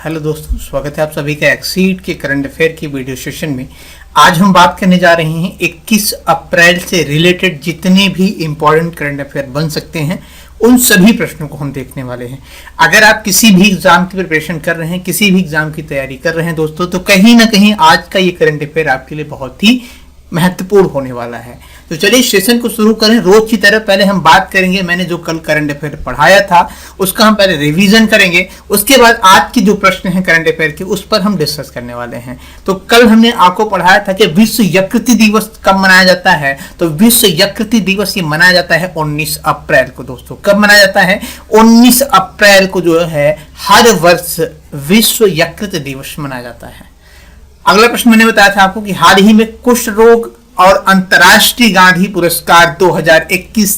Hello दोस्तों, स्वागत है आप सभी का एक्सीड के करंट अफेयर की वीडियो सेशन में। आज हम बात करने जा रहे हैं 21 अप्रैल से रिलेटेड जितने भी इम्पोर्टेंट करंट अफेयर बन सकते हैं उन सभी प्रश्नों को हम देखने वाले हैं। अगर आप किसी भी एग्जाम की प्रिपरेशन कर रहे हैं, किसी भी एग्जाम की तैयारी कर रहे हैं दोस्तों, तो कहीं ना कहीं आज का ये करंट अफेयर आपके लिए बहुत ही महत्वपूर्ण होने वाला है। तो चलिए सेशन को शुरू करें। रोज की तरह पहले हम बात करेंगे, मैंने जो कल करंट अफेयर पढ़ाया था उसका हम पहले रिवीजन करेंगे, उसके बाद आज की जो प्रश्न है करंट अफेयर के उस पर हम डिस्कस करने वाले हैं। तो कल हमने आपको पढ़ाया था कि विश्व यकृत दिवस कब मनाया जाता है। तो विश्व यकृत दिवस ये मनाया जाता है 19 अप्रैल को। दोस्तों कब मनाया जाता है? 19 अप्रैल को जो है हर वर्ष विश्व यकृत दिवस मनाया जाता है। अगला प्रश्न मैंने बताया था आपको कि हाल ही में कुष्ठ रोग और अंतर्राष्ट्रीय गांधी पुरस्कार 2021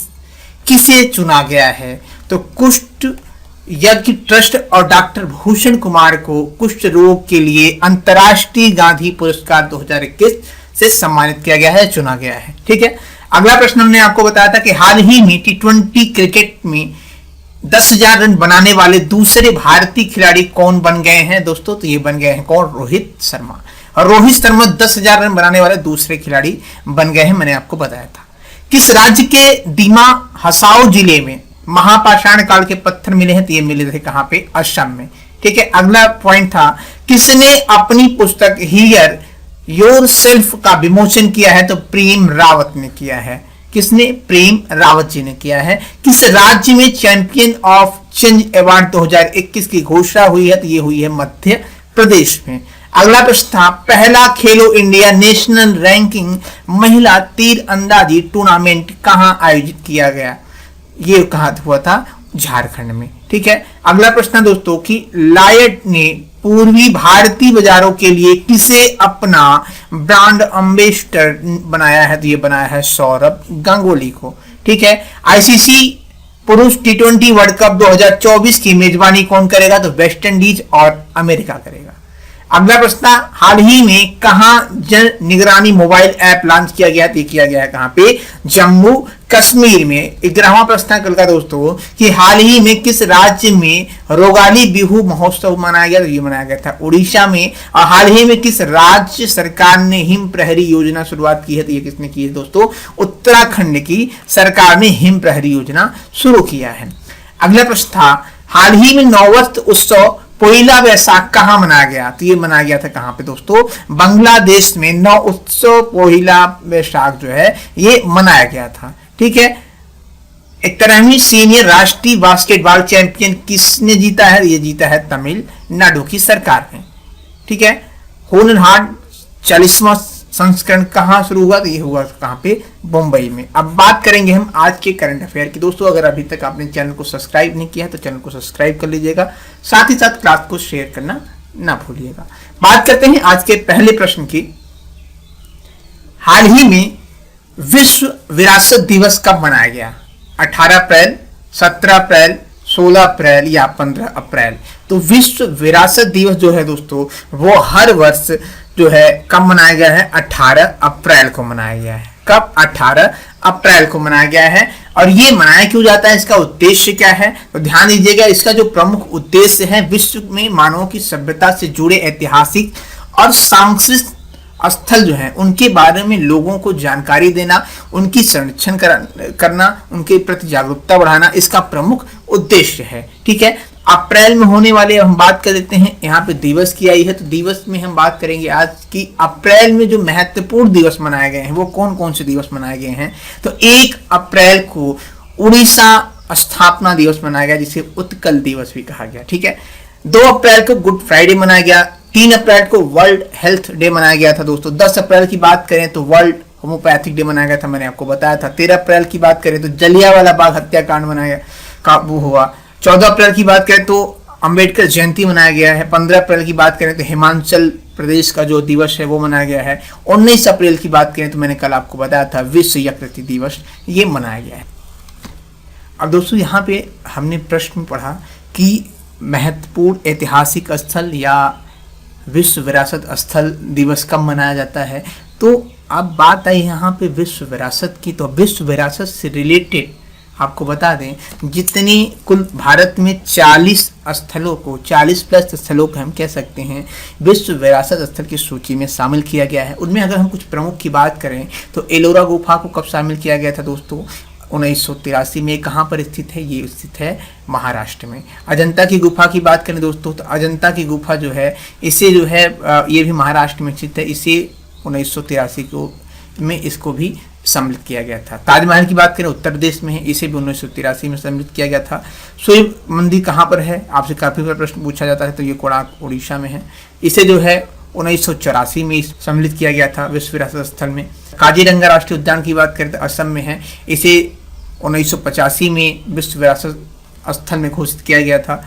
किसे चुना गया है। तो कुष्ठ यज्ञ ट्रस्ट और डॉक्टर भूषण कुमार को कुष्ठ रोग के लिए अंतर्राष्ट्रीय गांधी पुरस्कार 2021 से सम्मानित किया गया है, चुना गया है। ठीक है। अगला प्रश्न हमने आपको बताया था कि हाल ही में T20 क्रिकेट में 10,000 रन बनाने वाले दूसरे भारतीय खिलाड़ी कौन बन गए हैं दोस्तों? तो ये बन गए हैं कौन? रोहित शर्मा। और रोहित शर्मा 10,000 रन बनाने वाले दूसरे खिलाड़ी बन गए हैं, मैंने आपको बताया था। किस राज्य के दीमा हसाओ जिले में महापाषाण काल के पत्थर मिले हैं? तो ये मिले थे कहां पे? असम में। ठीक है। अगला पॉइंट था किसने अपनी पुस्तक हियर योर सेल्फ का विमोचन किया है? तो प्रेम रावत ने किया है। किसने? प्रेम रावत जी ने किया है। किस राज्य में चैंपियन ऑफ चेंज अवार्ड 2021 की घोषणा हुई है? तो ये हुई है मध्य प्रदेश में। अगला प्रश्न था पहला खेलो इंडिया नेशनल रैंकिंग महिला तीर अंदाजी टूर्नामेंट कहां आयोजित किया गया? ये कहा हुआ था? झारखंड में। ठीक है। अगला प्रश्न दोस्तों कि लायड ने पूर्वी भारतीय बाजारों के लिए किसे अपना ब्रांड एम्बेसडर बनाया है? तो ये बनाया है सौरभ गांगुली को। ठीक है। आईसीसी पुरुष T20 वर्ल्ड कप 2024 की मेजबानी कौन करेगा? तो वेस्ट इंडीज और अमेरिका करेगा। अगला प्रश्न हाल ही में कहां जन निगरानी मोबाइल ऐप लॉन्च किया गया? तो किया गया है कहां पे? जम्मू कश्मीर में। 11वां प्रश्न कल का दोस्तों कि हाल ही में किस राज्य में रोगाली बिहू महोत्सव मनाया गया? तो ये मनाया गया था उड़ीसा में। और हाल ही में किस राज्य सरकार ने हिम प्रहरी योजना शुरुआत की है? तो ये किसने की है दोस्तों? उत्तराखंड की सरकार ने हिम प्रहरी योजना शुरू किया है। अगला प्रश्न था हाल ही में नववर्ष उत्सव पोइला वैशाख कहां मनाया गया? तो ये मनाया गया था कहां पे दोस्तों? बांग्लादेश में नव उत्सव पोइला वैशाख जो है ये मनाया गया था। ठीक है। 71वीं सीनियर राष्ट्रीय बास्केटबॉल चैंपियन किसने जीता है? ये जीता है तमिलनाडु की सरकार ने। ठीक है। हुनर हाट 40वां संस्करण कहां शुरू हुआ? तो ये हुआ कहां पे? मुंबई में। अब बात करेंगे हम आज के करंट अफेयर की। दोस्तों अगर अभी तक आपने चैनल को सब्सक्राइब नहीं किया है तो चैनल को सब्सक्राइब कर लीजिएगा, साथ ही साथ क्लास को शेयर करना ना भूलिएगा। बात करते हैं आज के पहले प्रश्न की। हाल ही में विश्व विरासत दिवस कब मनाया गया? 18 अप्रैल, 17 अप्रैल, 16 अप्रैल या 15 अप्रैल? तो विश्व विरासत दिवस जो है दोस्तों वो हर वर्ष जो है कब मनाया गया है? 18 अप्रैल को मनाया गया है। कब? 18 अप्रैल को मनाया गया है। और ये मनाया क्यों जाता है? इसका उद्देश्य क्या है? तो ध्यान दीजिएगा, इसका जो प्रमुख उद्देश्य है विश्व में मानव की सभ्यता से जुड़े ऐतिहासिक और सांस्कृतिक स्थल जो है उनके बारे में लोगों को जानकारी देना, उनकी संरक्षण करना, उनके प्रति जागरूकता बढ़ाना इसका प्रमुख उद्देश्य है। ठीक है। अप्रैल में होने वाले हम बात कर देते हैं, यहाँ पे दिवस की आई है तो दिवस में हम बात करेंगे आज की अप्रैल में जो महत्वपूर्ण दिवस मनाए गए हैं वो कौन कौन से दिवस मनाए गए हैं। तो 1 अप्रैल को उड़ीसा स्थापना दिवस मनाया गया जिसे उत्कल दिवस भी कहा गया। ठीक है। 2 अप्रैल को गुड फ्राइडे मनाया गया। 3 अप्रैल को वर्ल्ड हेल्थ डे मनाया गया था दोस्तों। 10 अप्रैल की बात करें तो वर्ल्ड होम्योपैथिक डे मनाया गया था, मैंने आपको बताया था। 13 अप्रैल की बात करें तो जलियांवाला बाग हत्याकांड मनाया का वो हुआ। 14 अप्रैल की बात करें तो अंबेडकर जयंती मनाया गया है। 15 अप्रैल की बात करें तो हिमाचल प्रदेश का जो दिवस है वो मनाया गया है। 19 अप्रैल की बात करें तो मैंने कल आपको बताया था विश्व यकृत दिवस ये मनाया गया है। अब दोस्तों यहाँ पे हमने प्रश्न पढ़ा कि महत्वपूर्ण ऐतिहासिक स्थल या विश्व विरासत स्थल दिवस कब मनाया जाता है। तो अब बात आई यहाँ पे विश्व विरासत की। तो विश्व विरासत से रिलेटेड आपको बता दें जितने कुल भारत में 40 स्थलों को 40 प्लस स्थलों को हम कह सकते हैं विश्व विरासत स्थल की सूची में शामिल किया गया है। उनमें अगर हम कुछ प्रमुख की बात करें तो एलोरा गुफा को कब शामिल किया गया था दोस्तों? 1983 में। कहाँ पर स्थित है? ये स्थित है महाराष्ट्र में। अजंता की गुफा की बात करें दोस्तों तो अजंता की गुफा जो है इसे जो है ये भी महाराष्ट्र में स्थित है। इसे 1983 को में इसको भी सम्मिलित किया गया था। ताजमहल की बात करें उत्तर प्रदेश में है, इसे भी 1983 में सम्मिलित किया गया था। सूर्य मंदिर कहाँ पर है? आपसे काफी बार प्रश्न पूछा जाता है, तो ये कोणार्क उड़ीसा में है। इसे जो है 1984 में सम्मिलित किया गया था विश्व विरासत स्थल में। काजीरंगा राष्ट्रीय उद्यान की बात करें तो असम में है, इसे 1985 में विश्व विरासत स्थल में घोषित किया गया था।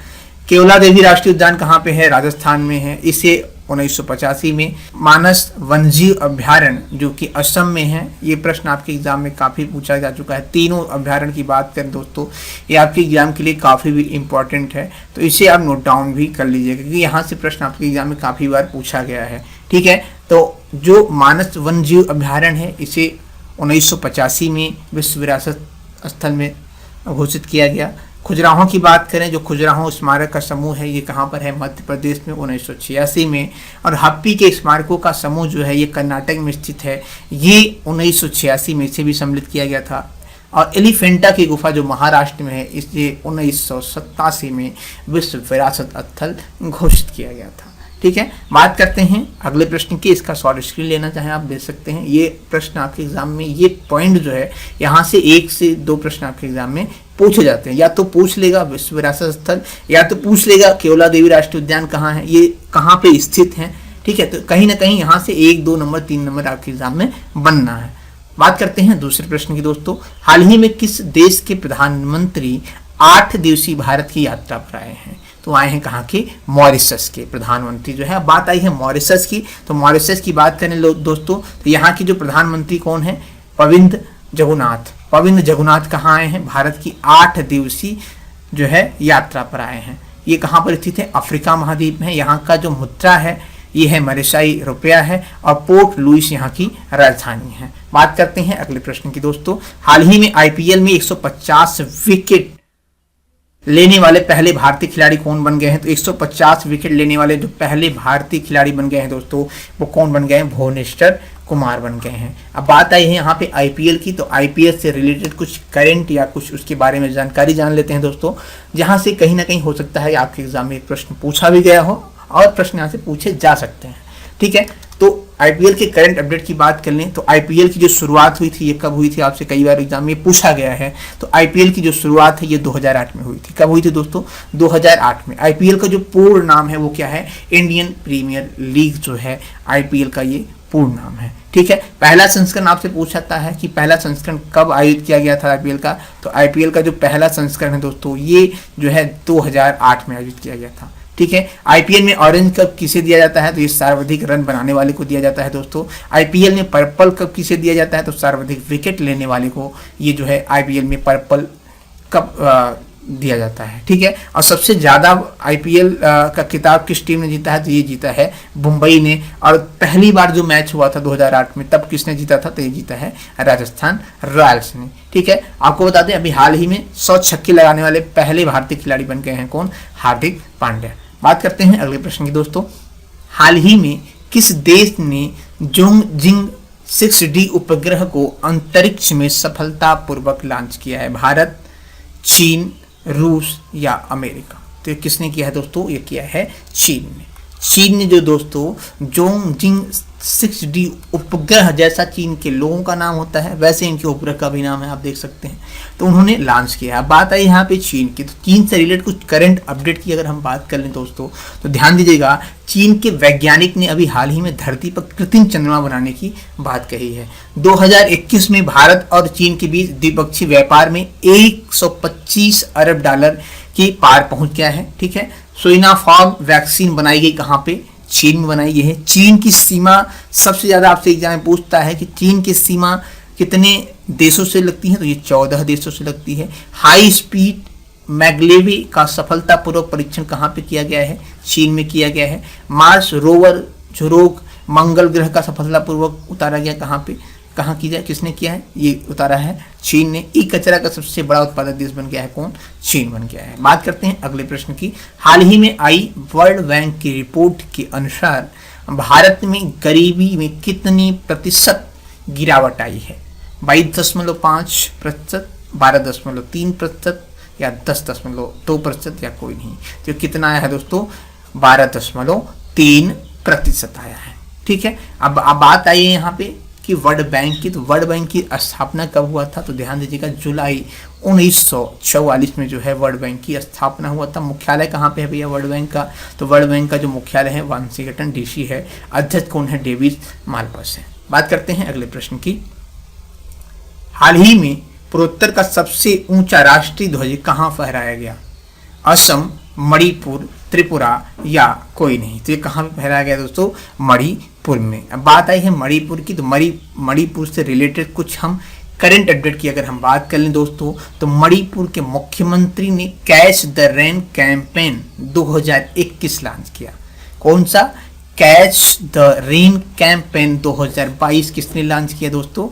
केवला देवी राष्ट्रीय उद्यान कहाँ पे है? राजस्थान में है, इसे 1985 में। मानस वन्यजीव अभ्यारण्य जो कि असम में है, ये प्रश्न आपके एग्जाम में काफी पूछा जा चुका है। तीनों अभ्यारण्य की बात करें दोस्तों, ये आपके एग्जाम के लिए काफी भी इंपॉर्टेंट है, तो इसे आप नोट डाउन भी कर लीजिएगा क्योंकि यहाँ से प्रश्न आपके एग्जाम में काफी बार पूछा गया है। ठीक है, तो जो मानस वन्यजीव अभ्यारण्य है इसे 1985 में विश्व विरासत स्थल में घोषित किया गया। खजुराहो की बात करें, जो खजुराहो स्मारक का समूह है ये कहाँ पर है? मध्य प्रदेश में 1986 में। और हम्पी के स्मारकों का समूह जो है ये कर्नाटक में स्थित है, ये 1986 में इसे भी सम्मिलित किया गया था। और एलिफेंटा की गुफा जो महाराष्ट्र में है इसे 1987 में विश्व विरासत स्थल घोषित किया गया था। ठीक है, बात करते हैं अगले प्रश्न की। इसका शॉर्ट स्क्रीन लेना चाहें आप दे सकते हैं। ये प्रश्न आपके एग्जाम में, ये पॉइंट जो है यहाँ से 1 से 2 प्रश्न आपके एग्जाम में पूछे जाते हैं। या तो पूछ लेगा विश्व विरासत स्थल, या तो पूछ लेगा केवला देवी राष्ट्रीय उद्यान कहाँ है, ये कहाँ पे स्थित है। ठीक है, तो कहीं ना कहीं यहाँ से 1, 2 नंबर 3 नंबर आपके एग्जाम में बनना है। बात करते हैं दूसरे प्रश्न की दोस्तों। हाल ही में किस देश के प्रधानमंत्री 8 दिवसीय भारत की यात्रा पर आए हैं? तो आए हैं कहाँ के? मॉरिशस के प्रधानमंत्री जो है। बात आई है मॉरिशस की, तो मॉरिशस की बात करें दोस्तों तो यहाँ की जो प्रधानमंत्री कौन है? प्रविंद जगन्नाथ। प्रविंद जगन्नाथ कहाँ आए हैं? भारत की 8 दिवसीय जो है यात्रा पर आए हैं। ये कहाँ पर स्थित है? अफ्रीका महाद्वीप में है। यहाँ का जो मुद्रा है ये है मलेशियाई रुपया है और पोर्ट लुइस यहाँ की राजधानी है। बात करते हैं अगले प्रश्न की दोस्तों। हाल ही में आईपीएल में 150 विकेट लेने वाले पहले भारतीय खिलाड़ी कौन बन गए हैं? तो 150 विकेट लेने वाले जो पहले भारतीय खिलाड़ी बन गए हैं दोस्तों वो कौन बन गए हैं? भुवनेश्वर कुमार बन गए हैं। अब बात आई है यहाँ पे आईपीएल की, तो आईपीएल से रिलेटेड कुछ करंट या कुछ उसके बारे में जानकारी जान लेते हैं दोस्तों, जहां से कहीं ना कहीं हो सकता है आपके एग्जाम में एक प्रश्न पूछा भी गया हो और प्रश्न यहाँ से पूछे जा सकते हैं। ठीक है, तो आईपीएल के करंट अपडेट की बात कर लें तो आईपीएल की जो शुरुआत हुई थी ये कब हुई थी? आपसे कई बार एग्जाम में पूछा गया है। तो आईपीएल की जो शुरुआत है ये 2008 में हुई थी। कब हुई थी दोस्तों? 2008 में। आईपीएल का जो पूर्ण नाम है वो क्या है? इंडियन प्रीमियर लीग जो है आईपीएल का ये पूर्ण नाम है। ठीक है, पहला संस्करण आपसे पूछा जाता है कि पहला संस्करण कब आयोजित किया गया था आईपीएल का? तो आईपीएल का जो पहला संस्करण है दोस्तों ये जो है 2008 में आयोजित किया गया था। ठीक है, आईपीएल में ऑरेंज कप किसे दिया जाता है? तो ये सर्वाधिक रन बनाने वाले को दिया जाता है दोस्तों। आईपीएल में पर्पल कप किसे दिया जाता है? तो सर्वाधिक विकेट लेने वाले को ये जो है आईपीएल में पर्पल कप दिया जाता है। ठीक है, और सबसे ज्यादा आईपीएल का खिताब किस टीम ने जीता है? तो ये जीता है मुंबई ने। और पहली बार जो मैच हुआ था 2008 में तब किसने जीता था? तो ये जीता है राजस्थान रॉयल्स ने। ठीक है, आपको बता दें अभी हाल ही में 100 छक्के लगाने वाले पहले भारतीय खिलाड़ी बन गए हैं कौन? हार्दिक पांड्या। बात करते हैं अगले प्रश्न की दोस्तों। हाल ही में किस देश ने जोंगजिंग 6D उपग्रह को अंतरिक्ष में सफलतापूर्वक लॉन्च किया है? भारत, चीन, रूस या अमेरिका? तो किसने किया है दोस्तों? ये किया है चीन ने। चीन ने जो दोस्तों जोंगजिंग 6D उपग्रह, जैसा चीन के लोगों का नाम होता है वैसे इनके उपग्रह का भी नाम है, आप देख सकते हैं, तो उन्होंने लॉन्च किया है। बात आई यहाँ पे चीन की, तो चीन से रिलेटेड कुछ करंट अपडेट की अगर हम बात कर लें दोस्तों तो ध्यान दीजिएगा। चीन के वैज्ञानिक ने अभी हाल ही में धरती पर कृत्रिम चंद्रमा बनाने की बात कही है। 2021 में भारत और चीन के बीच द्विपक्षीय व्यापार में 125 अरब डॉलर के पार पहुंच गया है। ठीक है, सिनोफार्म वैक्सीन बनाई गई कहाँ पे? चीन में बनाई गई है। चीन की सीमा सबसे ज्यादा आपसे एग्जाम में पूछता है कि चीन की सीमा कितने देशों से लगती है? तो ये 14 देशों से लगती है। हाई स्पीड मैगलेवी का सफलतापूर्वक परीक्षण कहाँ पे किया गया है? चीन में किया गया है। मार्स रोवर झुरोग मंगल ग्रह का सफलतापूर्वक उतारा गया कहाँ पे? कहाँ की जाए, किसने किया है, ये उतारा है चीन ने। ई कचरा का सबसे बड़ा उत्पादक देश बन गया है कौन, चीन बन गया है। बात करते हैं अगले प्रश्न की। हाल ही में आई वर्ल्ड बैंक की रिपोर्ट के अनुसार भारत में गरीबी में कितनी प्रतिशत गिरावट आई है? 22.5%, 12.3% या 10.2% या कोई नहीं। तो कितना आया है दोस्तों, 12.3% आया है। ठीक है, अब बात आई है यहाँ पे कि वर्ल्ड बैंक की। तो वर्ल्ड बैंक की स्थापना कब हुआ था? तो ध्यान दीजिएगा, जुलाई 1944 में जो है वर्ल्ड बैंक की स्थापना हुआ था। मुख्यालय कहाँ पे है भैया वर्ल्ड बैंक का? तो वर्ल्ड बैंक का जो मुख्यालय है वाशिंगटन डीसी है। अध्यक्ष कौन है? डेविड मालपास है। बात करते हैं अगले प्रश्न की। हाल ही में पूर्वोत्तर का सबसे ऊंचा राष्ट्रीय ध्वज कहाँ फहराया गया? असम, मणिपुर, त्रिपुरा या कोई नहीं। तो ये कहाँ पे फहराया गया दोस्तों? मणिपुर में। अब बात आई है मणिपुर की। तो मणिपुर से रिलेटेड कुछ हम करंट अपडेट की अगर हम बात कर लें दोस्तों, तो मणिपुर के मुख्यमंत्री ने catch the rain campaign 2021 launch किया। कौन सा? कैच द रेन कैंपेन 2022 किसने लॉन्च किया दोस्तों?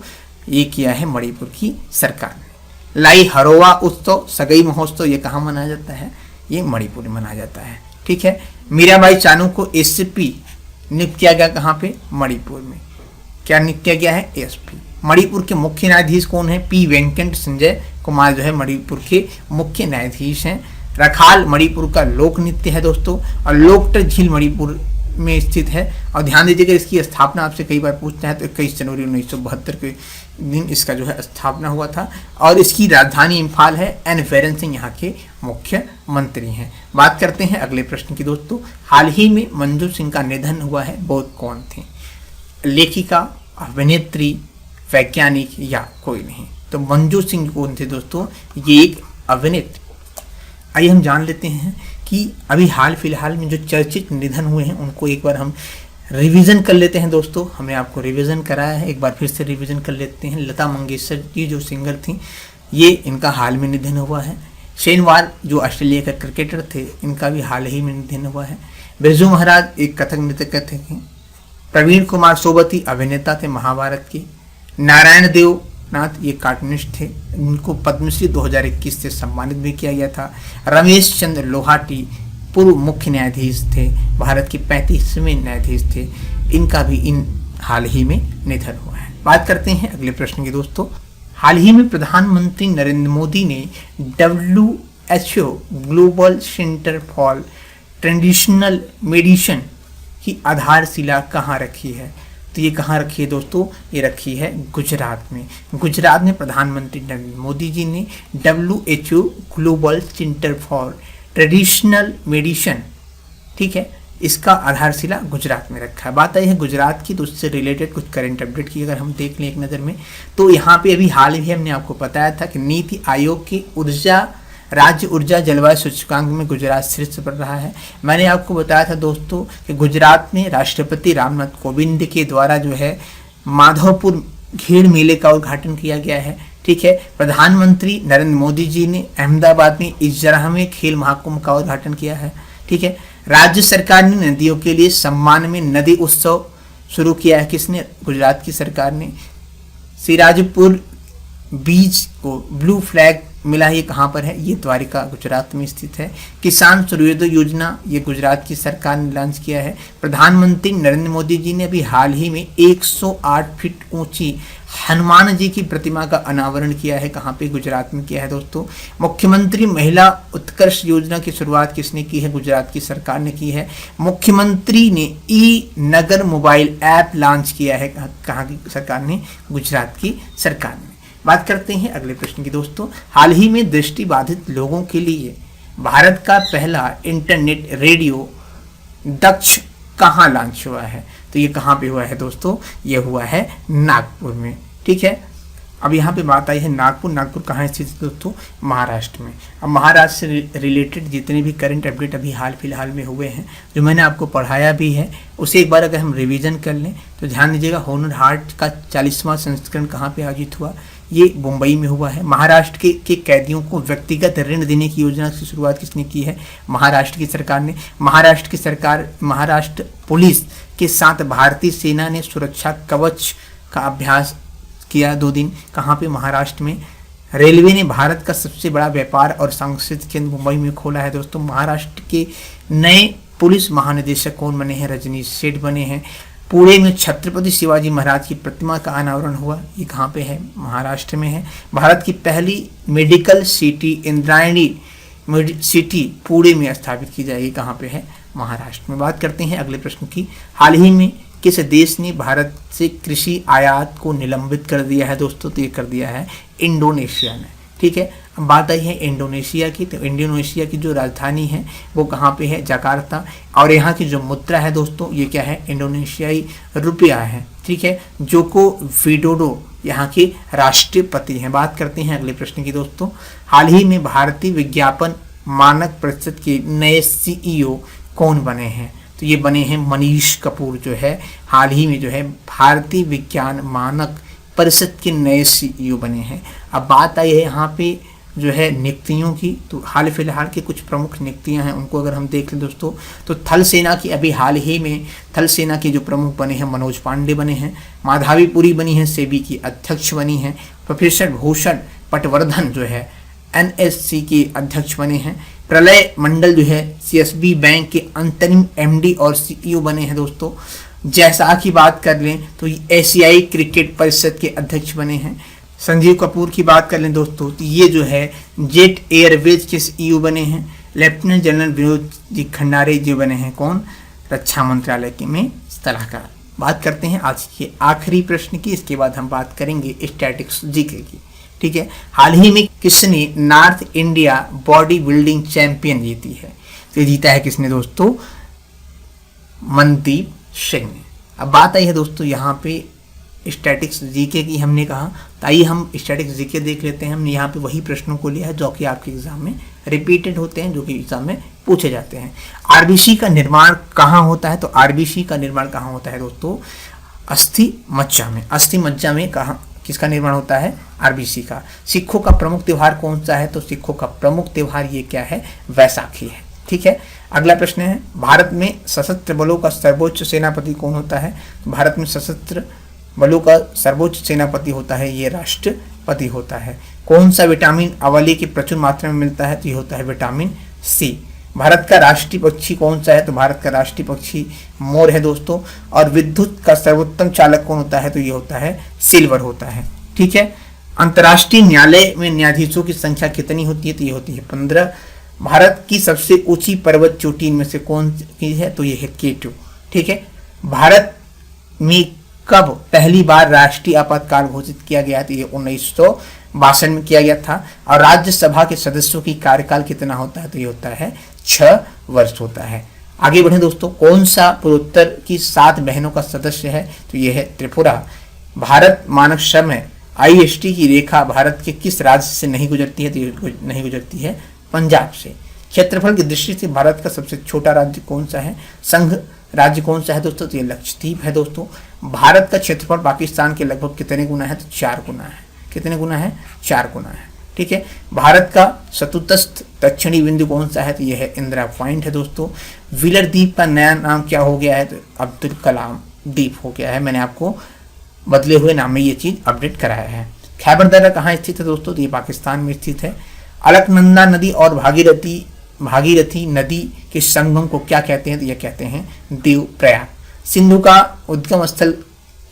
ये किया है मणिपुर की सरकार ने। लाई हरोवा उत्सव, सगई महोत्सव, ये कहाँ मनाया जाता है? ये मणिपुर में मनाया जाता है। ठीक है, मीराबाई चानू को एसपी नियुक्त किया गया कहाँ पे? मणिपुर में। क्या नियुक्त किया गया है? एसपी। मणिपुर के मुख्य न्यायाधीश कौन है? पी वेंकट संजय कुमार जो है मणिपुर के मुख्य न्यायाधीश हैं। रखाल मणिपुर का लोक नृत्य है दोस्तों, और लोकट झील मणिपुर में स्थित है। और ध्यान दीजिएगा, इसकी स्थापना आपसे कई बार पूछते हैं, तो 21 जनवरी 1972 के दिन इसका जो है स्थापना हुआ था। और इसकी राजधानी इम्फाल है। एन बीरेन सिंह यहाँ के मुख्यमंत्री हैं। बात करते हैं अगले प्रश्न की दोस्तों। हाल ही में मंजू सिंह का निधन हुआ है, वो कौन थे? लेखिका, अभिनेत्री, वैज्ञानिक या कोई नहीं। तो मंजू सिंह कौन थे दोस्तों? ये एक अभिनेत्री। आइए हम जान लेते हैं कि अभी हाल फिलहाल में जो चर्चित निधन हुए हैं उनको एक बार हम रिवीजन कर लेते हैं दोस्तों। हमने आपको रिवीजन कराया है, एक बार फिर से रिवीजन कर लेते हैं। लता मंगेशकर जी जो सिंगर थी, ये इनका हाल में निधन हुआ है। शेन वॉर्न जो ऑस्ट्रेलिया का क्रिकेटर थे, इनका भी हाल ही में निधन हुआ है। बिरजू महाराज एक कथक नृत्यक थे। प्रवीण कुमार सोबती अभिनेता थे महाभारत के। नारायण देव नाथ ये कार्टूनिस्ट थे, इनको पद्मश्री 2021 से सम्मानित भी किया गया था। रमेश चंद्र लोहाटी पूर्व मुख्य न्यायाधीश थे, भारत के 35वें न्यायाधीश थे। इनका भी इन हाल ही में निधन हुआ है। बात करते हैं अगले प्रश्न की दोस्तों। हाल ही में प्रधानमंत्री नरेंद्र मोदी ने WHO global centre for traditional medicine की आधारशिला कहाँ रखी है? तो ये कहाँ रखी है दोस्तों? ये रखी है गुजरात में। गुजरात में प्रधानमंत्री नरेंद्र मोदी जी ने WHO global centre for traditional medicine, ठीक है, इसका आधारशिला गुजरात में रखा है। बात आई है गुजरात की, तो उससे रिलेटेड कुछ करंट अपडेट की अगर हम देख लें एक नज़र में, तो यहाँ पे अभी हाल ही हमने आपको बताया था कि नीति आयोग की राज्य ऊर्जा जलवायु सूचकांक में गुजरात शीर्ष पर रहा है। मैंने आपको बताया था दोस्तों कि गुजरात में राष्ट्रपति रामनाथ कोविंद के द्वारा जो है माधवपुर घेर मेले का उद्घाटन किया गया है। ठीक है, प्रधानमंत्री नरेंद्र मोदी जी ने अहमदाबाद में इजराह में खेल महाकुंभ का उद्घाटन किया है। ठीक है, राज्य सरकार ने नदियों के लिए सम्मान में नदी उत्सव शुरू किया है। किसने? गुजरात की सरकार ने। सिराजपुर बीच को ब्लू फ्लैग मिला है, ये कहाँ पर है? ये द्वारिका गुजरात में स्थित है। किसान सूर्योदय योजना ये गुजरात की सरकार ने लॉन्च किया है। प्रधानमंत्री नरेंद्र मोदी जी ने अभी हाल ही में 108 फीट ऊंची हनुमान जी की प्रतिमा का अनावरण किया है। कहाँ पे? गुजरात में किया है दोस्तों। मुख्यमंत्री महिला उत्कर्ष योजना की शुरुआत किसने की है? गुजरात की सरकार ने की है। मुख्यमंत्री ने ई नगर मोबाइल ऐप लॉन्च किया है। कहाँ की सरकार ने? गुजरात की सरकार ने। बात करते हैं अगले प्रश्न की दोस्तों। हाल ही में दृष्टिबाधित लोगों के लिए भारत का पहला इंटरनेट रेडियो दक्ष कहाँ लॉन्च हुआ है? तो ये कहाँ पे हुआ है दोस्तों? ये हुआ है नागपुर में। ठीक है, अब यहाँ पे बात आई है नागपुर। नागपुर कहाँ स्थित है दोस्तों? महाराष्ट्र में। अब महाराष्ट्र से रिलेटेड जितने भी करंट अपडेट अभी हाल फिलहाल में हुए हैं, जो मैंने आपको पढ़ाया भी है, उसे एक बार अगर हम रिवीजन कर लें तो ध्यान दीजिएगा। हुनर हाट का 40वां संस्करण कहाँ पे आयोजित हुआ? ये मुंबई में हुआ है। महाराष्ट्र के कैदियों को व्यक्तिगत ऋण देने की योजना की शुरुआत किसने की है? महाराष्ट्र की सरकार ने। महाराष्ट्र पुलिस के साथ भारतीय सेना ने सुरक्षा कवच का अभ्यास किया 2 दिन। कहाँ पे? महाराष्ट्र में। रेलवे ने भारत का सबसे बड़ा व्यापार और सांस्कृतिक केंद्र मुंबई में खोला है दोस्तों। महाराष्ट्र के नए पुलिस महानिदेशक कौन बने हैं? रजनीश सेठ बने हैं। पुणे में छत्रपति शिवाजी महाराज की प्रतिमा का अनावरण हुआ, ये कहाँ पे है? महाराष्ट्र में है। भारत की पहली medical city Indrayani city Pune में स्थापित की जाएगी, कहाँ पे है? महाराष्ट्र में। बात करते हैं अगले प्रश्न की। हाल ही में किस देश ने भारत से कृषि आयात को निलंबित कर दिया है दोस्तों? तो ये कर दिया है इंडोनेशिया ने। ठीक है, अब बात आई है इंडोनेशिया की। तो इंडोनेशिया की जो राजधानी है वो कहाँ पे है? जकार्ता। और यहाँ की जो मुद्रा है दोस्तों ये क्या है? इंडोनेशियाई रुपया है। ठीक है, जोको विडोडो यहाँ के राष्ट्रपति हैं। बात करते हैं अगले प्रश्न की दोस्तों। हाल ही में भारतीय विज्ञापन मानक परिषद के नए सीईओ कौन बने हैं? तो ये बने हैं मनीष कपूर, जो है हाल ही में जो है भारतीय विज्ञान मानक परिषद के नए सीईओ बने हैं। अब बात आई है यहाँ पे जो है नियुक्तियों की। तो हाल फिलहाल के कुछ प्रमुख नियुक्तियां हैं, उनको अगर हम देख लें दोस्तों, तो थल सेना की अभी हाल ही में थल सेना के जो प्रमुख बने हैं मनोज पांडे बने हैं। माधवी पुरी बनी है, सेबी की अध्यक्ष बनी हैं। प्रोफेसर भूषण पटवर्धन जो है एनएससी के अध्यक्ष बने हैं। प्रलय मंडल जो है सीएसबी बैंक के अंतरिम एमडी और सीईओ बने हैं दोस्तों। जैसा की बात कर लें तो एशियाई क्रिकेट परिषद के अध्यक्ष बने हैं। संजीव कपूर की बात कर लें दोस्तों तो ये जो है जेट एयरवेज के सीईओ बने हैं। लेफ्टिनेंट जनरल विनोद जी खंडारे जी बने हैं कौन? रक्षा मंत्रालय के में सलाहकार। बात करते हैं आज के आखिरी प्रश्न की, इसके बाद हम बात करेंगे स्टैटिक्स जीके की। ठीक है, हाल ही में किसने north India body building champion जीती है? तो जीता है किसने दोस्तों? मनदीप सिंह ने। अब बात आई है दोस्तों यहाँ पे स्टैटिक्स जीके की, हमने कहा तो आइए हम स्टैटिक्स जीके देख लेते हैं। हमने यहाँ पे वही प्रश्नों को लिया है जो कि आपके एग्जाम में रिपीटेड होते हैं, जो कि एग्जाम में पूछे जाते हैं। आरबीसी का निर्माण कहाँ होता है? तो आरबीसी का निर्माण कहाँ होता है दोस्तों? अस्थि मज्जा में। अस्थि मज्जा में कहाँ किसका निर्माण होता है? आरबीसी का। सिखों का प्रमुख त्योहार कौन सा है? तो सिखों का प्रमुख त्योहार ये क्या है? वैसाखी है। ठीक है, अगला प्रश्न है भारत में सशस्त्र बलों का सर्वोच्च सेनापति कौन होता है? भारत में सशस्त्र बलों का सर्वोच्च सेनापति होता है ये राष्ट्रपति होता है। कौन सा विटामिन अवली की प्रचुर मात्रा में मिलता है? तो ये होता है विटामिन सी। भारत का राष्ट्रीय पक्षी कौन सा है? तो भारत का राष्ट्रीय पक्षी मोर है दोस्तों। और विद्युत का सर्वोत्तम चालक कौन होता है? तो ये होता है सिल्वर होता है। ठीक है, अंतर्राष्ट्रीय न्यायालय में न्यायाधीशों की संख्या कितनी होती है? तो ये होती है 15। भारत की सबसे ऊंची पर्वत चोटी में से कौन सी है? तो ये है K2। ठीक है, भारत में कब पहली बार राष्ट्रीय आपातकाल घोषित किया गया? तो ये 1962 में किया गया था। और राज्यसभा के सदस्यों की कार्यकाल कितना होता है? तो ये होता है 6 वर्ष होता है। आगे बढ़े दोस्तों, कौन सा पूर्वोत्तर की 7 बहनों का सदस्य है? तो ये है त्रिपुरा। भारत मानक समय IST की रेखा भारत के किस राज्य से नहीं गुजरती है? तो ये नहीं गुजरती है पंजाब से। क्षेत्रफल की दृष्टि से भारत का सबसे छोटा राज्य कौन सा है? संघ राज्य कौन सा है दोस्तों? तो ये लक्षद्वीप है दोस्तों। भारत का क्षेत्रफल पाकिस्तान के लगभग कितने गुना है? तो 4 गुना है। कितने गुना है? 4 गुना है। ठीक है, भारत का सतुतस्थ दक्षिणी बिंदु कौन सा है? तो ये है इंदिरा पॉइंट है दोस्तों। व्हीलर द्वीप का नया नाम क्या हो गया है? तो अब्दुल कलाम द्वीप हो गया है। मैंने आपको बदले हुए नाम में ये चीज अपडेट कराया है। खैबर दर्रा कहाँ स्थित है दोस्तों? तो ये पाकिस्तान में स्थित है। अलकनंदा नदी और भागीरथी नदी के संगम को क्या कहते हैं? तो ये कहते हैं देवप्रयाग। सिंधु का उद्गम स्थल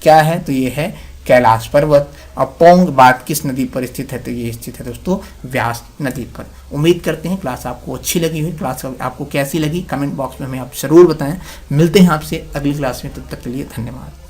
क्या है? तो ये है कैलाश पर्वत। और पोंग बात किस नदी पर स्थित है? तो ये स्थित है दोस्तों व्यास नदी पर। उम्मीद करते हैं क्लास आपको अच्छी लगी हुई। क्लास आपको कैसी लगी कमेंट बॉक्स में हमें आप जरूर बताएं। मिलते हैं आपसे अगली क्लास में, तब तक के लिए धन्यवाद।